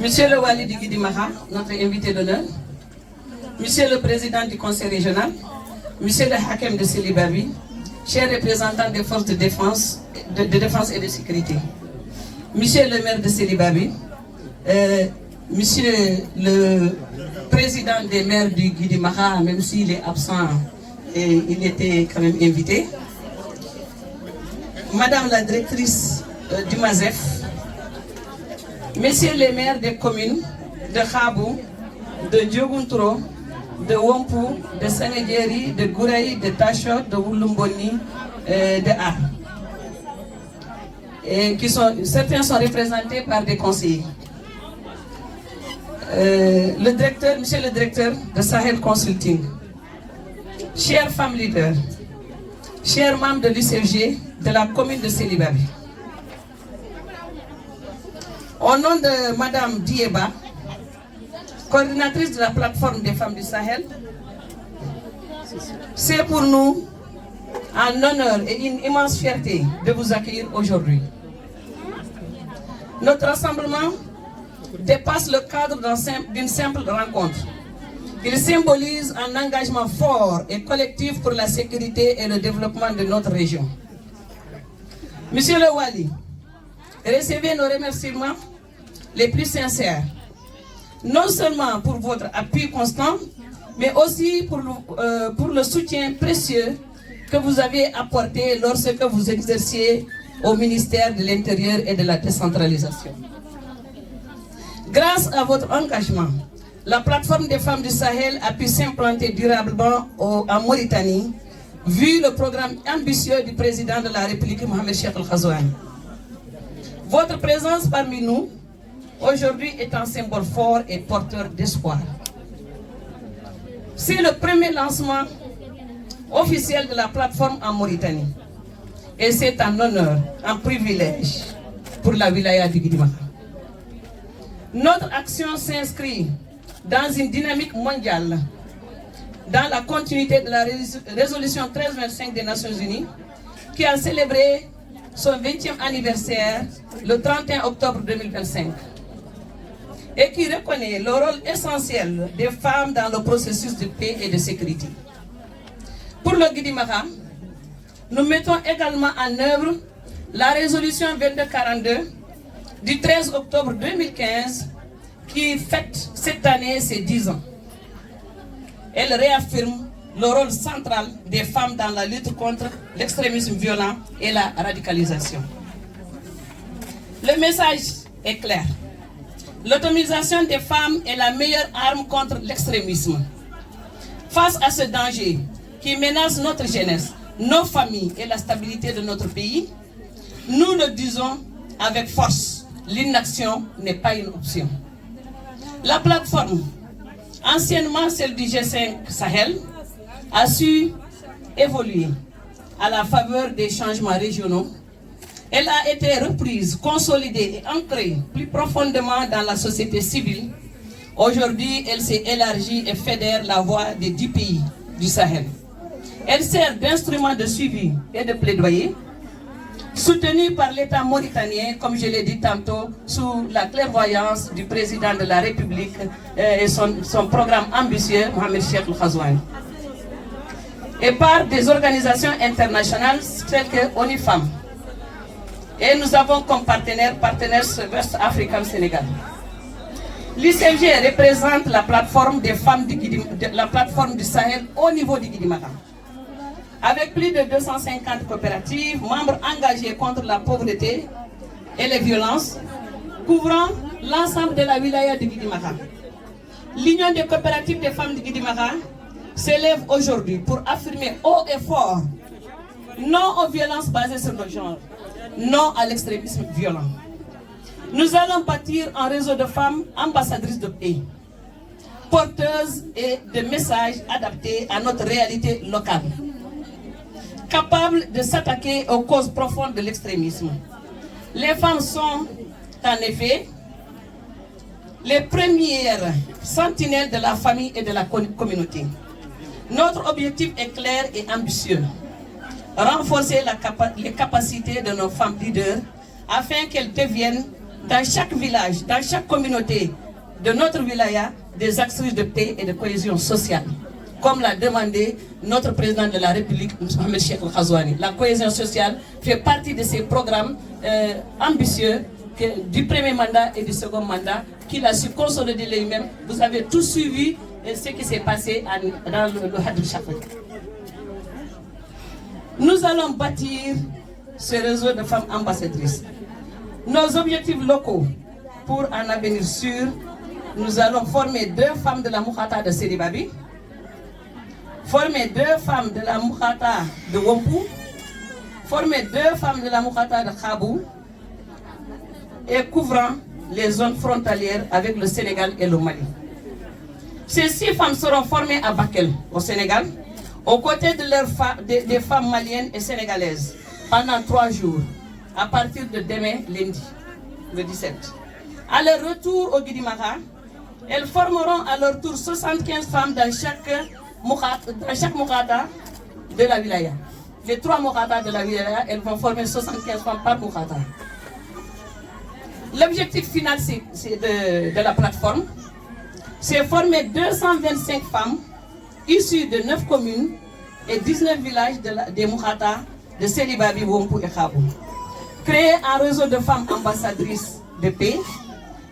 Monsieur le Wali Guidi Maha, notre invité d'honneur, Monsieur le Président du Conseil régional, Monsieur le Hakem de Sélibavi, chers représentants des forces de défense et de sécurité, Monsieur le maire de Sélibavi, Monsieur le Président des maires du Guidi Maha, même s'il est absent, et il était quand même invité, Madame la directrice du MASEF, Messieurs les maires des communes de Khabou, de Dioguntro, de Wompu, de Sanegeri, de Gouraï, de Tachot, de Wulumboni, de A. Et certains sont représentés par des conseillers. Monsieur le directeur de Sahel Consulting, chères femmes leaders, chers membres de l'UCG de la commune de Sélibavi, au nom de Madame Dieba, coordinatrice de la plateforme des femmes du Sahel, c'est pour nous un honneur et une immense fierté de vous accueillir aujourd'hui. Notre rassemblement dépasse le cadre d'une simple rencontre. Il symbolise un engagement fort et collectif pour la sécurité et le développement de notre région. Monsieur le Wali, recevez nos remerciements les plus sincères, non seulement pour votre appui constant, mais aussi pour le soutien précieux que vous avez apporté lorsque vous exerciez au ministère de l'Intérieur et de la décentralisation. Grâce à votre engagement, la plateforme des femmes du Sahel a pu s'implanter durablement en Mauritanie, vu le programme ambitieux du président de la République, Mohamed Cheikh Al Ghazouani. Votre présence parmi nous aujourd'hui est un symbole fort et porteur d'espoir. C'est le premier lancement officiel de la plateforme en Mauritanie. Et c'est un honneur, un privilège pour la wilaya du Guidi Maha. Notre action s'inscrit dans une dynamique mondiale, dans la continuité de la résolution 1325 des Nations Unies, qui a célébré son 20e anniversaire le 31 octobre 2025. Et qui reconnaît le rôle essentiel des femmes dans le processus de paix et de sécurité. Pour le Guidi Maha, nous mettons également en œuvre la résolution 2242 du 13 octobre 2015 qui fête cette année ses 10 ans. Elle réaffirme le rôle central des femmes dans la lutte contre l'extrémisme violent et la radicalisation. Le message est clair. L'autonomisation des femmes est la meilleure arme contre l'extrémisme. Face à ce danger qui menace notre jeunesse, nos familles et la stabilité de notre pays, nous le disons avec force, l'inaction n'est pas une option. La plateforme, anciennement celle du G5 Sahel, a su évoluer à la faveur des changements régionaux. Elle a été reprise, consolidée et ancrée plus profondément dans la société civile. Aujourd'hui, elle s'est élargie et fédère la voix des 10 pays du Sahel. Elle sert d'instrument de suivi et de plaidoyer, soutenue par l'État mauritanien, comme je l'ai dit tantôt, sous la clairvoyance du président de la République et son programme ambitieux, Mohamed Cheikh Al Ghazouani. Et par des organisations internationales telles que ONU Femmes. Et nous avons comme partenaire West African Sénégal. L'ICG représente la plateforme des femmes la plateforme du Sahel au niveau du Guidi Maha. Avec plus de 250 coopératives, membres engagés contre la pauvreté et les violences, couvrant l'ensemble de la wilaya du Guidi Maha. L'Union des coopératives des femmes du Guidi Maha s'élève aujourd'hui pour affirmer haut et fort non aux violences basées sur le genre, non à l'extrémisme violent. Nous allons bâtir un réseau de femmes ambassadrices de paix, porteuses et de messages adaptés à notre réalité locale, capables de s'attaquer aux causes profondes de l'extrémisme. Les femmes sont, en effet, les premières sentinelles de la famille et de la communauté. Notre objectif est clair et ambitieux. Renforcer les capacités de nos femmes leaders afin qu'elles deviennent dans chaque village, dans chaque communauté de notre wilaya, des actions de paix et de cohésion sociale, comme l'a demandé notre président de la République, Mohamed Cheikh Al-Ghazouani. La cohésion sociale fait partie de ces programmes ambitieux du premier mandat et du second mandat qu'il a su consolider lui-même. Vous avez tous suivi ce qui s'est passé dans le Hadr Chafak. Nous allons bâtir ce réseau de femmes ambassadrices. Nos objectifs locaux pour un avenir sûr, nous allons former 2 femmes de la Moukhata de Seribabi, former 2 femmes de la Moukhata de Wompu, former 2 femmes de la Moukhata de Khabou et couvrant les zones frontalières avec le Sénégal et le Mali. Ces 6 femmes seront formées à Bakel, au Sénégal, aux côtés de des femmes maliennes et sénégalaises, pendant 3 jours, à partir de demain, lundi, le 17. À leur retour au Guidimara, elles formeront à leur tour 75 femmes dans chaque Moukhata de la wilaya. Les 3 Moukhata de la wilaya, elles vont former 75 femmes par Moukhata. L'objectif final de la plateforme, c'est former 225 femmes issues de 9 communes et 19 villages des Moukhata de Seribabi, Wompu et Khabou. Créer un réseau de femmes ambassadrices de paix,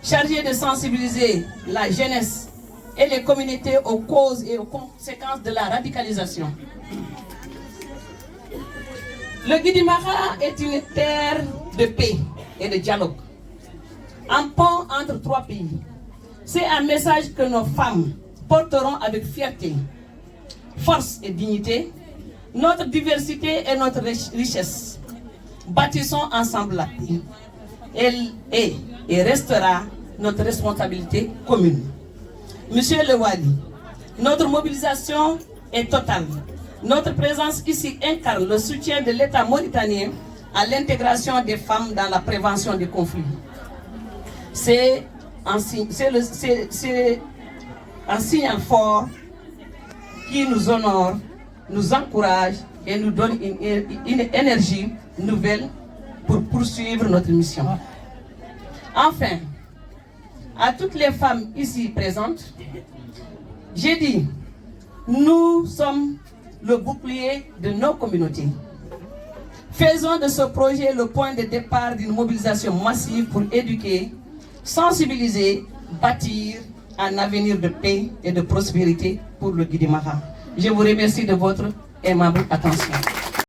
chargées de sensibiliser la jeunesse et les communautés aux causes et aux conséquences de la radicalisation. Le Guidimara est une terre de paix et de dialogue, un pont entre 3 pays. C'est un message que nos femmes porteront avec fierté, force et dignité, notre diversité et notre richesse. Bâtissons ensemble la paix. Elle est et restera notre responsabilité commune. Monsieur le Wali, notre mobilisation est totale. Notre présence ici incarne le soutien de l'État mauritanien à l'intégration des femmes dans la prévention des conflits. C'est un signal fort qui nous honore, nous encourage et nous donne une énergie nouvelle pour poursuivre notre mission. Enfin, à toutes les femmes ici présentes, j'ai dit, nous sommes le bouclier de nos communautés. Faisons de ce projet le point de départ d'une mobilisation massive pour éduquer, sensibiliser, bâtir un avenir de paix et de prospérité pour le Guidimara. Je vous remercie de votre aimable attention.